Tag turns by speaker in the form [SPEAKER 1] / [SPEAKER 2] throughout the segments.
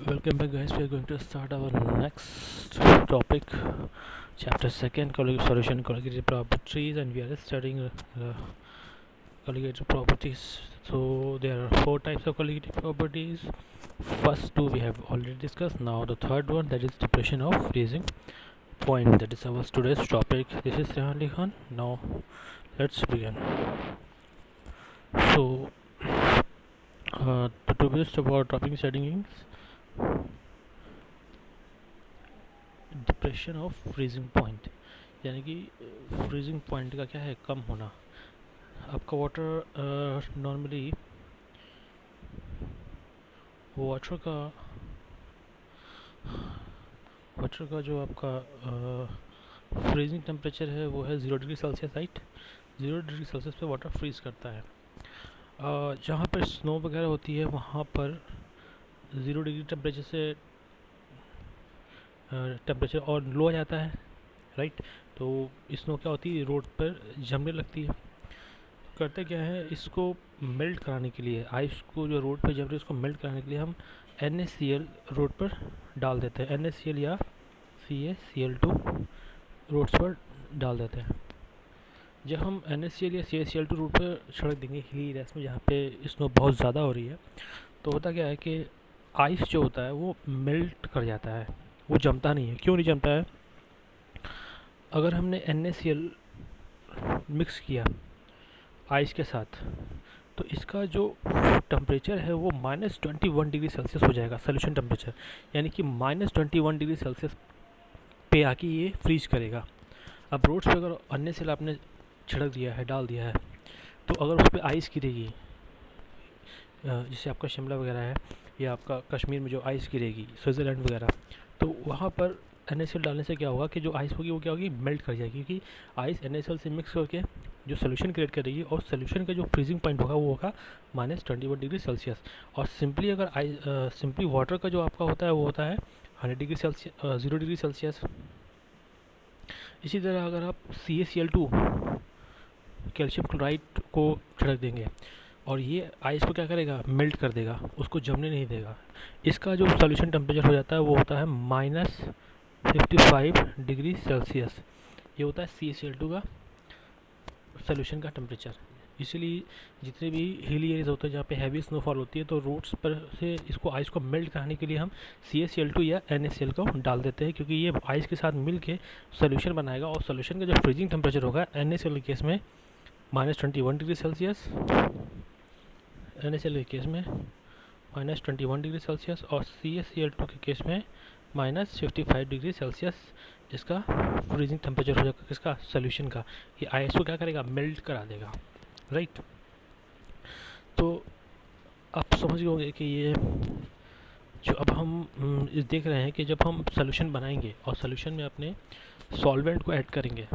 [SPEAKER 1] Welcome back, guys. We are going to start our next topic, chapter second, solution colligated properties, and we are studying colligated properties. So there are four types of colligated properties. First two we have already discussed. Now the third one, that is depression of freezing point. That is our today's topic. This is Rehan Ali Khan. Now let's begin. So the today's about topic settings. Depression of freezing point, यानी कि freezing point का क्या है, कम होना. आपका water normally water का जो आपका फ्रीजिंग टेम्परेचर है वो है 0 degree Celsius, right. 0 degree Celsius पे वाटर फ्रीज करता है. जहाँ पर स्नो वगैरह होती है वहाँ पर 0 डिग्री टेम्परेचर से टेम्परेचर और लो आ जाता है, राइट. तो स्नो क्या होती है, रोड पर जमने लगती है. करते क्या है, इसको मेल्ट कराने के लिए, आइस को जो रोड पर जम रही है उसको मेल्ट कराने के लिए हम NaCl रोड पर डाल देते हैं. NaCl या CaCl2 रोड्स पर डाल देते हैं. जब हम NaCl या CaCl2 रोड पर छिड़क देंगे हिली एरियाज में जहाँ पे स्नो बहुत ज़्यादा हो रही है, तो होता क्या है कि आइस जो होता है वो मेल्ट कर जाता है, वो जमता नहीं है. क्यों नहीं जमता है? अगर हमने NaCl मिक्स किया आइस के साथ तो इसका जो टेम्परेचर है वो -21 डिग्री सेल्सियस हो जाएगा, सोल्यूशन टेम्परेचर. यानी कि -21 डिग्री सेल्सियस पे आके ये फ्रीज करेगा. अब रोड्स पे अगर NaCl आपने छिड़क दिया है, डाल दिया है, तो अगर उस पर आइस गिरेगी, जैसे आपका शिमला वगैरह है या आपका कश्मीर में जो आइस गिरेगी, स्विट्ज़रलैंड वगैरह, तो वहाँ पर NaCl डालने से क्या होगा कि जो आइस होगी वो क्या होगी, मेल्ट कर जाएगी. क्योंकि आइस NaCl से मिक्स करके जो सोल्यूशन क्रिएट करेगी और सोल्यूशन का जो फ्रीजिंग पॉइंट होगा वो होगा -21 डिग्री सेल्सियस. और सिंपली अगर सिंपली वाटर का जो आपका होता है वो होता है 0 डिग्री सेल्सियस. इसी तरह अगर आप CaCl2 कैल्शियम क्लोराइड को छिड़क देंगे और ये आइस को क्या करेगा, मेल्ट कर देगा, उसको जमने नहीं देगा. इसका जो सोल्यूशन टेम्परेचर हो जाता है वो होता है -55 डिग्री सेल्सियस. ये होता है CaCl2 का सोल्यूशन का टेम्परेचर. इसीलिए जितने भी हिली एरियाज होते हैं जहाँ पे हैवी स्नोफॉल होती है, तो रोड्स पर से इसको आइस को मेल्ट कराने के लिए हम CaCl2 या NaCl को डाल देते हैं, क्योंकि ये आइस के साथ मिल के सोल्यूशन बनाएगा. और सोल्यूशन का जो फ्रीजिंग टेम्परेचर होगा NaCl के केस में -21 डिग्री सेल्सियस, NaCl के केस में -21 डिग्री सेल्सियस, और CaCl2 के केस में -55 डिग्री सेल्सियस इसका फ्रीजिंग टेम्परेचर हो जाएगा. किसका, सोल्यूशन का. ये आइस को क्या करेगा, मेल्ट करा देगा, राइट. तो आप समझ गए होंगे कि ये जो अब हम देख रहे हैं कि जब हम सोल्यूशन बनाएंगे और सोल्यूशन में अपने सॉल्वेंट को ऐड करेंगे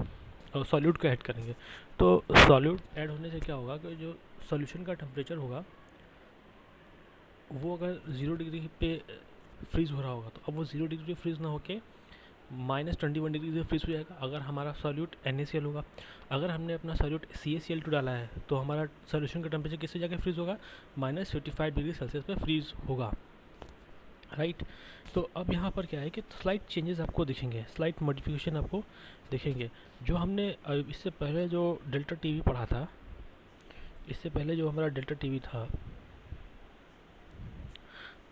[SPEAKER 1] और सॉल्यूट को ऐड करेंगे, तो सॉल्यूट ऐड होने से क्या होगा कि जो सोल्यूशन का टेम्परेचर होगा वो अगर 0 डिग्री पे फ्रीज़ हो रहा होगा, तो अब वो 0 डिग्री पे फ्रीज़ ना होके -21 डिग्री से फ्रीज हो जाएगा. अगर हमारा सॉल्यूट NaCl होगा, अगर हमने अपना सॉल्यूट CaCl2 डाला है, तो हमारा सोल्यूशन का टेम्परेचर किससे जाकर फ्रीज होगा, -55 डिग्री सेल्सियस पे फ्रीज होगा, राइट. तो अब यहाँ पर क्या है कि स्लाइट चेंजेस आपको दिखेंगे, स्लाइट मॉडिफिकेशन आपको दिखेंगे. जो हमने इससे पहले जो डेल्टा टीवी पढ़ा था, इससे पहले जो हमारा डेल्टा टीवी था,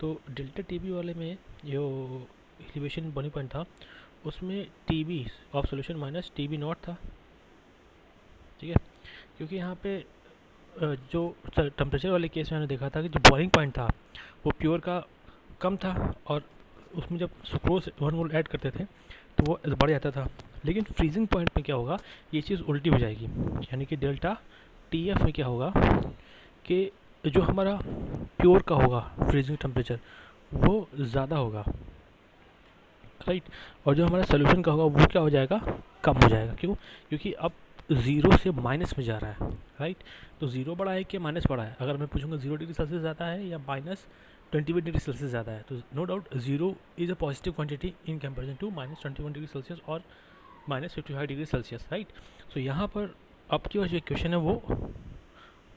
[SPEAKER 1] तो डेल्टा टीवी वाले में जो एलिवेशन बॉइलिंग पॉइंट था उसमें TB ऑफ सोल्यूशन -TB0 था, ठीक है. क्योंकि यहाँ पे जो टेम्परेचर वाले केस में हमने देखा था कि जो बॉइलिंग पॉइंट था वो प्योर का कम था, और उसमें जब सुक्रोज 1 मोल ऐड करते थे तो वो बढ़ जाता था. लेकिन फ्रीजिंग पॉइंट में क्या होगा, ये चीज़ उल्टी हो जाएगी. यानी कि डेल्टा TF में क्या होगा कि जो हमारा प्योर का होगा फ्रीजिंग टेम्परेचर वो ज़्यादा होगा, राइट. और जो हमारा सोल्यूशन का होगा वो क्या हो जाएगा, कम हो जाएगा. क्यों? क्योंकि अब 0 से माइनस में जा रहा है, राइट. तो 0 बड़ा है कि माइनस बड़ा है? अगर मैं पूछूंगा 0 डिग्री सेल्सियस ज़्यादा है या -21 डिग्री सेल्सियस ज़्यादा है, तो no doubt 0 is a positive quantity in comparison to -21 degree Celsius और -55 डिग्री सेल्सियस, राइट. सो यहाँ पर आपकी जो इक्वेशन है वो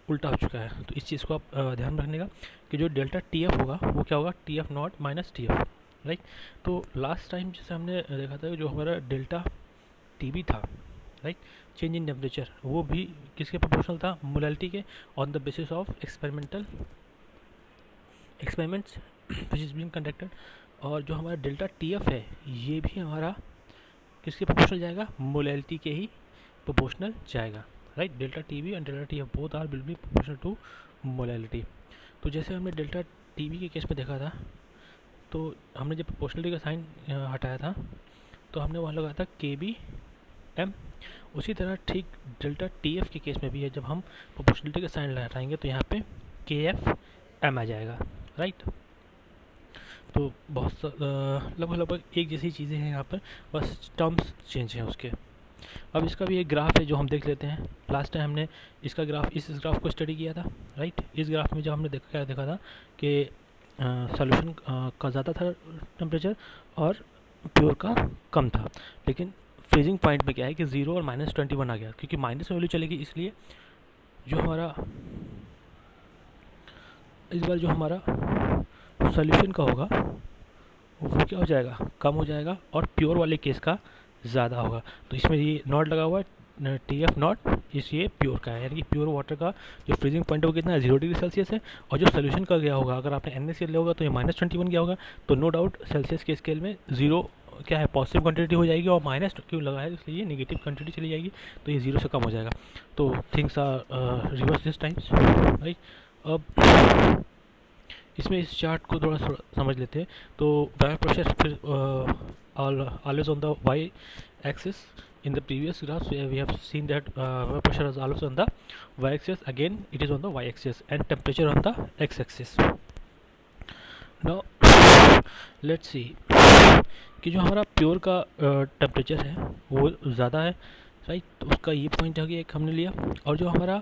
[SPEAKER 1] उल्टा हो चुका है। तो इस चीज़ को आप ध्यान में रखने का कि जो डेल्टा टी एफ होगा वो क्या होगा, T F not minus T F, right. तो लास्ट टाइम जैसे हमने देखा था जो हमारा डेल्टा टी बी था, राइट, चेंज इन टेम्परेचर, वो भी किसके प्रोपोर्शनल था, मोलालिटी के, on the basis of experimental experiments which is being conducted. और जो हमारा डेल्टा टी एफ है ये भी हमारा किसके प्रोपोर्शनल जाएगा, मोलालिटी के ही प्रोपोर्शनल जाएगा, right. Delta T B and delta T F both are will be proportional to molality. तो जैसे हमने डेल्टा टी बी के केस में देखा था, तो हमने जब प्रोपोर्शनलिटी का साइन हटाया था तो हमने वहाँ लगाया था के बी एम। उसी तरह ठीक डेल्टा टी एफ के केस में भी है, जब हम प्रोपोर्शनलिटी का साइन हटाएंगे तो यहाँ पे के एफ एम आ जाएगा, राइट। तो बहुत लगभग लगभग एक जैसी चीज़ें हैं यहाँ पर, बस टर्म्स चेंज हैं उसके। अब इसका भी एक ग्राफ है जो हम देख लेते हैं। लास्ट टाइम हमने इसका ग्राफ, इस ग्राफ को स्टडी किया था, राइट। इस ग्राफ में जब हमने देखा था कि सॉल्यूशन का ज़्यादा था टेम्परेचर और प्योर का कम था, लेकिन फ्रीजिंग पॉइंट में क्या है कि 0 और -21 आ गया, क्योंकि माइनस वैल्यू चलेगी, इसलिए जो हमारा इस बार जो हमारा सॉल्यूशन का होगा वो क्या हो जाएगा, कम हो जाएगा, और प्योर वाले केस का ज़्यादा होगा। तो इसमें ये नॉट लगा हुआ है, टी एफ नॉट, इस ये प्योर का है, यानी कि प्योर वाटर का जो फ्रीजिंग पॉइंट है वो कितना है, 0 डिग्री सेल्सियस है। और जो सोल्यूशन का गया होगा, अगर आपने NaCl लिया होगा तो ये -21 गया होगा, तो नो डाउट सेल्सियस के स्केल में 0 क्या है, पॉजिटिव क्वांटिटी हो जाएगी, और माइनस क्यों लगा है इसलिए नेगेटिव क्वांटिटी चली जाएगी, तो ये 0 से कम हो जाएगा। तो things are reverse this times, right. अब इसमें इस चार्ट को थोड़ा समझ लेते हैं। तो वेपर प्रेशर फिर always on the y axis. In the previous graphs we have seen that vapor pressure is always on the y axis, again it is on the y axis, and temperature on the x axis. Now let's see कि जो हमारा pure का temperature है वो ज़्यादा है, right. तो उसका ये पॉइंट आगे एक हमने लिया, और जो हमारा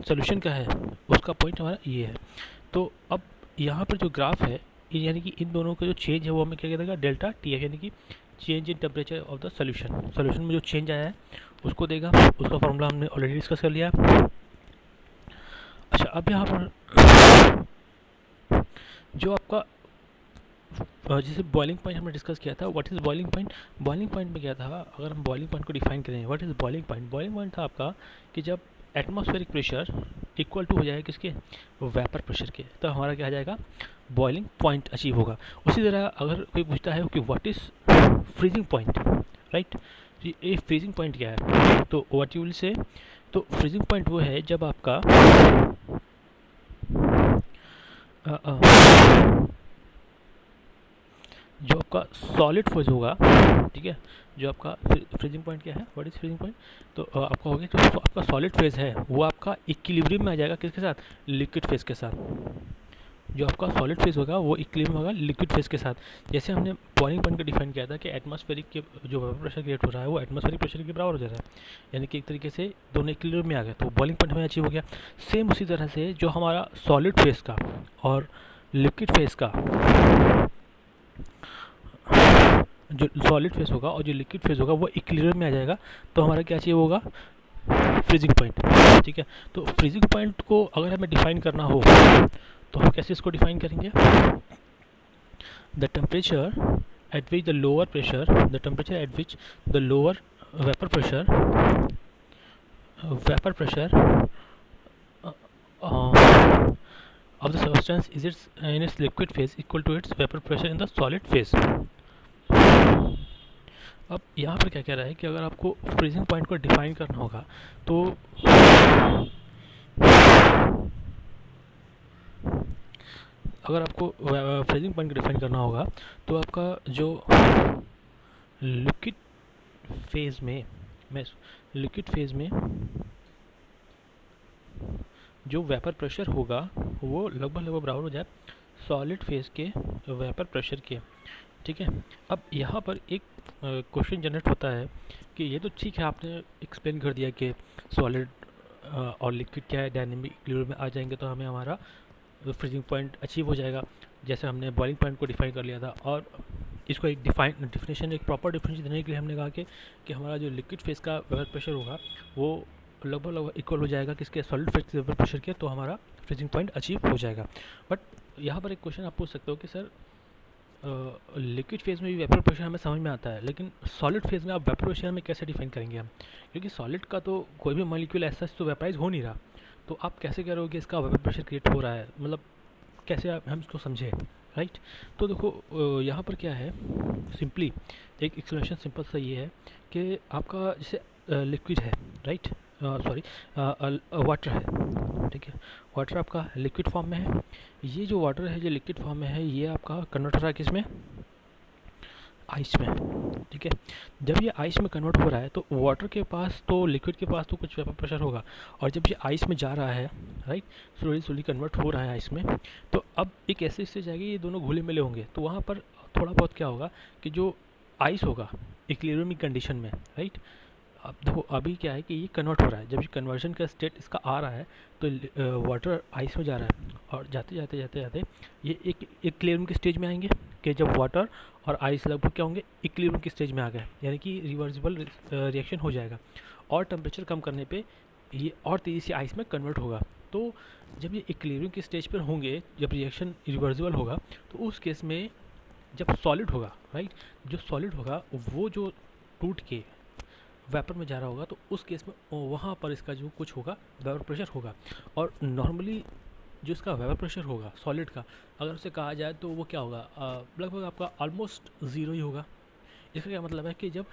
[SPEAKER 1] सोल्यूशन का है उसका पॉइंट हमारा ये है। तो अब यहाँ पर जो ग्राफ है, यानी कि इन दोनों का जो चेंज है वो हमें क्या देगा, डेल्टा टी एफ, यानी कि change in temperature of the solution. Solution में जो चेंज आया है उसको देगा, उसका फॉर्मूला हमने ऑलरेडी डिस्कस कर लिया। अच्छा, अब यहाँ पर जो आपका जैसे बॉइलिंग पॉइंट हमने डिस्कस किया था, what is boiling point. Boiling point में क्या था, अगर हम बॉइलिंग पॉइंट को डिफाइन करें, what is boiling point. Boiling point था आपका कि जब एटमॉस्फेरिक प्रेशर इक्वल टू हो जाएगा किसके, वेपर प्रेशर के, तो हमारा क्या आ जाएगा, बॉइलिंग पॉइंट अचीव होगा। उसी तरह अगर कोई पूछता है कि what is freezing point, right, ये फ्रीजिंग पॉइंट क्या है, तो व्हाट यू विल से, तो फ्रीजिंग पॉइंट वो है जब आपका जो आपका सॉलिड फेज होगा, ठीक है, जो आपका फ्रीजिंग पॉइंट क्या है, व्हाट इज फ्रीजिंग पॉइंट, तो आपका हो गया जो आपका सॉलिड फेज है वो आपका इक्विलिब्रियम में आ जाएगा किसके साथ, लिक्विड फेज के साथ। जो आपका सॉलिड फेज होगा वो इक्विलिब्रियम होगा लिक्विड फेज के साथ। जैसे हमने बॉइलिंग पॉइंट को डिफाइन किया था कि एटमॉस्फेरिक के जो वेपर प्रेशर क्रिएट हो रहा है वो एटमॉस्फेरिक प्रेशर के बराबर हो जाता है, यानी कि एक तरीके से दोनों इक्विलिब्रियम में आ गए, तो बॉइलिंग पॉइंट हमें अचीव हो गया। सेम उसी तरह से जो हमारा सॉलिड फेज का और लिक्विड फेज का, जो सॉलिड फेज होगा और जो लिक्विड फेज होगा वो इक्विलिब्रियम में आ जाएगा, तो हमारा क्या चाहिए होगा, फ्रीजिंग पॉइंट, ठीक है। तो फ्रीजिंग पॉइंट को अगर हमें डिफाइन करना हो तो हम कैसे इसको डिफाइन करेंगे, the temperature at which the lower pressure, the temperature at which the lower vapour pressure of the substance is its in its liquid phase equal to its vapor pressure in the solid phase. अब यहाँ पर क्या कह रहा है कि अगर आपको फ्रीजिंग पॉइंट को डिफाइन करना होगा तो अगर आपको फ्रीजिंग पॉइंट को डिफाइन करना होगा तो आपका जो लिक्विड फेज में जो वेपर प्रेशर होगा वो लगभग बराबर हो जाए सॉलिड फेज के वेपर प्रेशर के, ठीक है। अब यहाँ पर एक क्वेश्चन जनरेट होता है कि ये तो ठीक है, आपने एक्सप्लेन कर दिया कि सॉलिड और लिक्विड क्या है, डायनेमिक इक्विलिब्रियम में आ जाएंगे तो हमें हमारा फ्रीजिंग पॉइंट अचीव हो जाएगा, जैसे हमने बॉइलिंग पॉइंट को डिफाइन कर लिया था। और इसको एक डिफिनेशन, एक प्रॉपर डिफिनेशन देने के लिए हमने कहा कि हमारा जो लिक्विड फेज का वेपर प्रेशर होगा वो लगभग लगभग इक्वल हो जाएगा किसके, सॉलिड फेज के वेपर प्रेशर के, तो हमारा फ्रीजिंग पॉइंट अचीव हो जाएगा। बट यहाँ पर एक क्वेश्चन आप पूछ सकते हो कि सर लिक्विड फेज में भी वेपर प्रेशर हमें समझ में आता है, लेकिन सॉलिड फेज में आप वेपर प्रेशर में कैसे डिफाइन करेंगे हम, क्योंकि सॉलिड का तो कोई भी मॉलिक्यूल ऐसा तो वेपराइज हो नहीं रहा, तो आप कैसे कह रहे हो कि इसका वेपर प्रेशर क्रिएट हो रहा है, मतलब कैसे आप हम इसको समझें, राइट। तो देखो यहाँ पर क्या है, सिंपली एक एक्सप्लेनेशन सिंपल सा ये है कि आपका जैसे लिक्विड है, राइट, सॉरी वाटर है, ठीक है, वाटर आपका लिक्विड फॉर्म में है, ये जो वाटर है जो लिक्विड फॉर्म में है ये आपका कन्वर्ट हो रहा है किसमें, आइस में, ठीक है। जब ये आइस में कन्वर्ट हो रहा है तो वाटर के पास तो, लिक्विड के पास तो कुछ वेपर प्रेशर होगा, और जब ये आइस में जा रहा है, राइट, स्लोली स्लोली कन्वर्ट हो रहा है आइस में, तो अब एक ऐसे स्टेज आएगी ये दोनों घुले मिले होंगे, तो वहाँ पर थोड़ा बहुत क्या होगा कि जो आइस होगा इक्विलिब्रियम कंडीशन में, राइट। अब देखो अभी क्या है कि ये कन्वर्ट हो रहा है, जब ये कन्वर्जन का स्टेट इसका आ रहा है तो वाटर आइस में जा रहा है, और जाते जाते जाते जाते ये एक इक्विलिब्रियम के स्टेज में आएंगे कि जब वाटर और आइस लगभग क्या होंगे, इक्विलिब्रियम के स्टेज में आ गए, यानी कि रिवर्सिबल रिएक्शन हो जाएगा, और टेम्परेचर कम करने पे ये और तेज़ी से आइस में कन्वर्ट होगा। तो जब ये इक्विलिब्रियम के स्टेज पर होंगे, जब रिएक्शन रिवर्सिबल होगा, तो उस केस में जब सॉलिड होगा, राइट, जो सॉलिड होगा वो जो टूट के वेपर में जा रहा होगा, तो उस केस में वहाँ पर इसका जो कुछ होगा वेपर प्रेशर होगा, और नॉर्मली जो इसका वेपर प्रेशर होगा सॉलिड का, अगर उसे कहा जाए तो वो क्या होगा, लगभग आपका ऑलमोस्ट ज़ीरो ही होगा। इसका क्या मतलब है कि जब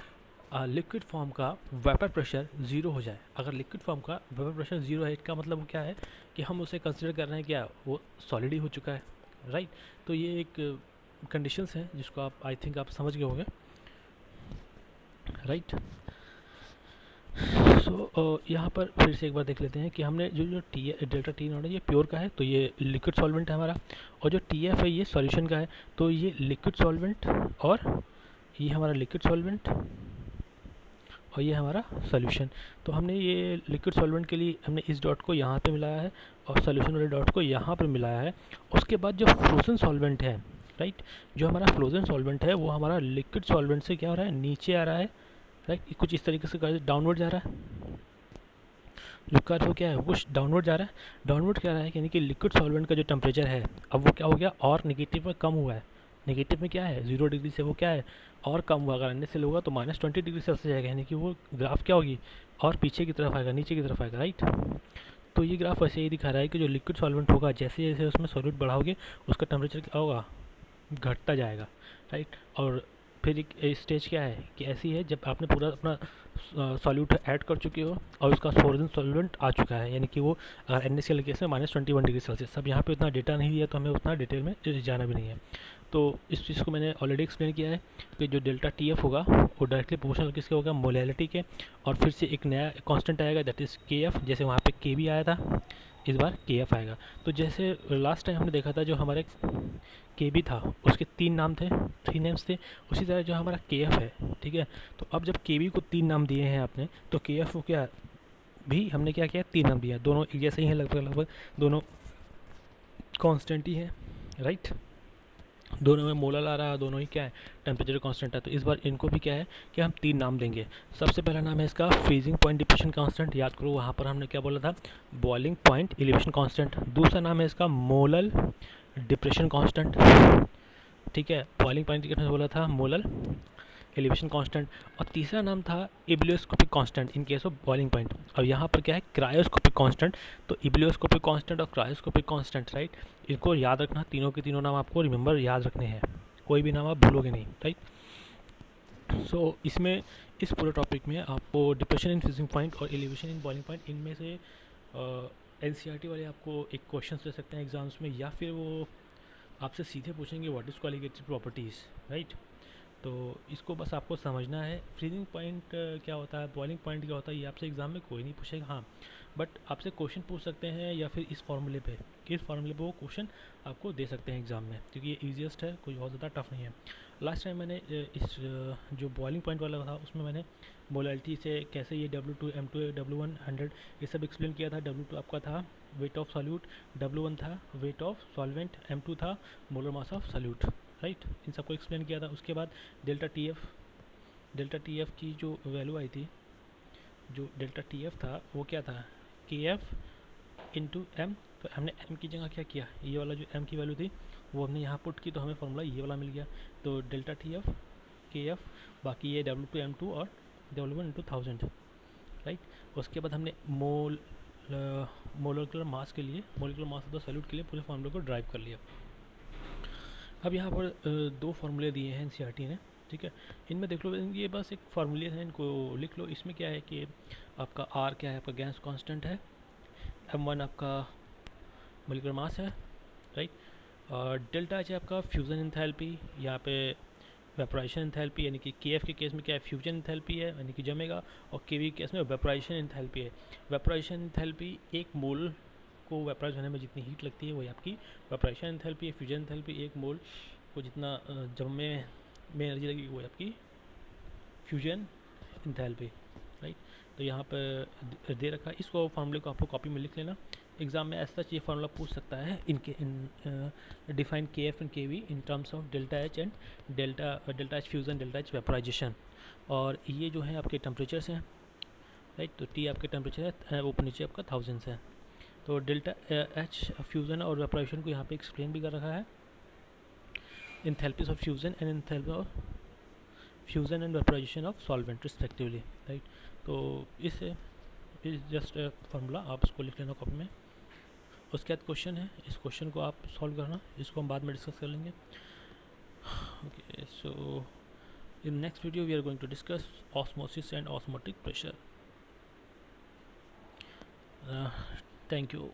[SPEAKER 1] लिक्विड फॉर्म का वेपर प्रेशर ज़ीरो हो जाए, अगर लिक्विड फॉर्म का वेपर प्रेशर ज़ीरो है, इसका मतलब क्या है कि हम उसे कंसिडर कर रहे हैं क्या, वो सॉलिड ही हो चुका है, राइट। तो ये एक कंडीशंस हैं जिसको आप आई थिंक आप समझ गए होंगे, राइट। सो यहाँ पर फिर से एक बार देख लेते हैं कि हमने जो डेल्टा टी नॉट है ये प्योर का है, तो ये लिक्विड सॉल्वेंट है हमारा, और जो टी एफ है ये सॉल्यूशन का है, तो ये लिक्विड सॉल्वेंट, और ये हमारा लिक्विड सॉल्वेंट, और ये हमारा सॉल्यूशन। तो हमने ये लिक्विड सॉल्वेंट के लिए हमने इस डॉट को यहाँ पे मिलाया है, और सॉल्यूशन वाले डॉट को यहाँ पर मिलाया है। उसके बाद जो फ्रोजन सॉल्वेंट है, राइट, जो हमारा फ्रोजन सॉल्वेंट है वो हमारा लिक्विड सॉल्वेंट से क्या हो रहा है, नीचे आ रहा है, राइट, कुछ इस तरीके से डाउनवर्ड जा रहा है, जो कर्व क्या है वो कुछ डाउनवर्ड जा रहा है। डाउनवर्ड क्या रहा है, यानी कि लिक्विड सॉल्वेंट का जो टेम्परेचर है अब वो क्या हो गया, और नेगेटिव में कम हुआ है। नेगेटिव में क्या है, 0 डिग्री से वो क्या है और कम हुआ, अगर अन्य से होगा तो -20 डिग्री सेल्सियस जाएगा, यानी कि वो ग्राफ क्या होगी, और पीछे की तरफ आएगा, नीचे की तरफ आएगा, राइट। तो ये ग्राफ वैसे ही दिखा रहा है कि जो लिक्विड सॉल्वेंट होगा जैसे जैसे उसमें सॉल्यूट बढ़ाओगे उसका टेम्परेचर क्या होगा, घटता जाएगा, राइट। और फिर एक स्टेज क्या है कि ऐसी है जब आपने पूरा अपना सॉल्यूट ऐड कर चुके हो और उसका फ्रोजन सॉल्वेंट आ चुका है, यानी कि वो एन एस केस में -21 डिग्री सेल्सियस। अब यहाँ पे उतना डेटा नहीं दिया तो हमें उतना डिटेल में जाना भी नहीं है। तो इस चीज़ को मैंने ऑलरेडी एक्सप्लेन किया है कि जो डेल्टा टी एफ होगा वो डायरेक्टली प्रोपोर्शनल किसके होगा, मोलैलिटी के, और फिर से एक नया कांस्टेंट आएगा दैट इज़ के एफ, जैसे वहाँ पे के भी आया था इस बार के एफ आएगा। तो जैसे लास्ट टाइम हमने देखा था जो हमारे के बी था उसके 3 नाम थे, 3 नेम्स थे, उसी तरह जो हमारा के एफ है, ठीक है। तो अब जब के बी को 3 नाम दिए हैं आपने, तो के एफ को क्या भी हमने क्या किया, 3 नाम दिया, दोनों एक जैसे ही हैं, लगभग लगभग दोनों कांस्टेंट ही है, राइट। दोनों में मोलर आ रहा है, दोनों ही क्या है टेम्परेचर कांस्टेंट है। तो इस बार इनको भी क्या है कि हम 3 नाम देंगे। सबसे पहला नाम है इसका फ्रीजिंग पॉइंट डिप्रेशन कांस्टेंट, याद करो वहाँ पर हमने क्या बोला था, बॉइलिंग पॉइंट एलिवेशन कांस्टेंट। दूसरा नाम है इसका मोलर डिप्रेशन कांस्टेंट, ठीक है, बॉइलिंग पॉइंट कितने बोला था, मोलर एलिवेशन कांस्टेंट। और तीसरा नाम था इबिलियोस्कोपिक कांस्टेंट इन केस ऑफ बॉइलिंग पॉइंट। और यहाँ पर क्या है, क्रायोस्कोपिक कांस्टेंट। तो इबिलियोस्कोपिक कांस्टेंट और क्रायोस्कोपिक कांस्टेंट, राइट, इनको याद रखना, तीनों के तीनों नाम आपको रिमेंबर याद रखने हैं, कोई भी नाम आप भूलोगे नहीं, राइट। सो इसमें इस पूरे टॉपिक में आपको डिप्रेशन इन फ्रीजिंग पॉइंट और एलिवेशन इन बॉइलिंग पॉइंट, इनमें से एनसीईआरटी वाले आपको एक क्वेश्चन ले सकते हैं एग्जाम्स में, या फिर वो आपसे सीधे पूछेंगे what is colligative properties, right. तो इसको बस आपको समझना है। फ्रीजिंग पॉइंट क्या होता है, बॉइलिंग पॉइंट क्या होता है, ये आपसे एग्जाम में कोई नहीं पूछेगा, हाँ, बट आपसे क्वेश्चन पूछ सकते हैं, या फिर इस फार्मूले पे वो क्वेश्चन आपको दे सकते हैं एग्जाम में, क्योंकि ये ईजीएस्ट है, कोई बहुत ज़्यादा टफ नहीं है। लास्ट टाइम मैंने इस जो बॉइलिंग पॉइंट वाला था उसमें मैंने मोलैलिटी से कैसे ये W2 M2 W1 100 ये सब एक्सप्लेन किया था। W2 आपका था वेट ऑफ सॉल्यूट, W1 था वेट ऑफ सॉल्वेंट, M2 था molar mass of solute, right, इन सबको एक्सप्लेन किया था। उसके बाद डेल्टा टी एफ की जो वैल्यू आई थी जो डेल्टा टी एफ था वो क्या था, के एफ इंटू एम। तो हमने एम की जगह क्या किया, ये वाला जो एम की वैल्यू थी वो हमने यहाँ पुट की, तो हमें फॉर्मूला ये वाला मिल गया। तो डेल्टा टी एफ के एफ, बाकी ये W2 M2 और W1/1000, राइट। उसके बाद हमने मोलिकुलर मास के लिए, molecular mass of the solute के लिए पूरे फार्मूले को ड्राइव कर लिया। अब यहाँ पर दो फार्मूले दिए हैं एनसीईआरटी ने, ठीक है। इनमें देख लो, ये बस एक फार्मूले हैं, इनको लिख लो। इसमें क्या है कि आपका आर क्या है, आपका गैस कांस्टेंट है, M1 आपका मोलिकुलर मास है, राइट। और डेल्टा एच है आपका फ्यूज़न एंथैल्पी, यहाँ पे वेपोराइजेशन एंथैल्पी, यानी कि के एफ के केस में क्या है, फ्यूजन एंथैल्पी है यानी कि जमेगा, और के वी के केस में वेपोराइजेशन एंथैल्पी है। वेपोराइजेशन एंथैल्पी एक मोल को वेपोराइज होने में जितनी हीट लगती है वही आपकी वेपोराइजेशन एंथैल्पी है। फ्यूजन एंथैल्पी एक मोल को जितना जमने में एनर्जी लगेगी वो आपकी फ्यूजन एंथैल्पी, राइट। तो यहाँ पर दे रखा है, इसको फार्मूले को आपको कॉपी में लिख लेना। एग्जाम में ऐसा ये फार्मूला पूछ सकता है, define K F and K V in terms of delta H and delta H fusion, delta H vaporization. और ये जो है आपके टेम्परेचर्स हैं, राइट। तो टी आपके टेम्परेचर है, ऊपर नीचे आपका थाउजेंड्स है। तो डेल्टा एच फ्यूज़न और वेपोराइजेशन को यहाँ पे एक्सप्लेन भी कर रखा है, enthalpies of fusion and enthalpy of fusion and vaporisation of solvent respectively, right. तो इससे जस्ट फार्मूला आप इसको लिख लेना कॉपी में। उसके बाद क्वेश्चन है, इस क्वेश्चन को आप सॉल्व करना, इसको हम बाद में डिस्कस कर लेंगे। Okay, so in next video we are going to discuss osmosis and osmotic pressure. Thank you.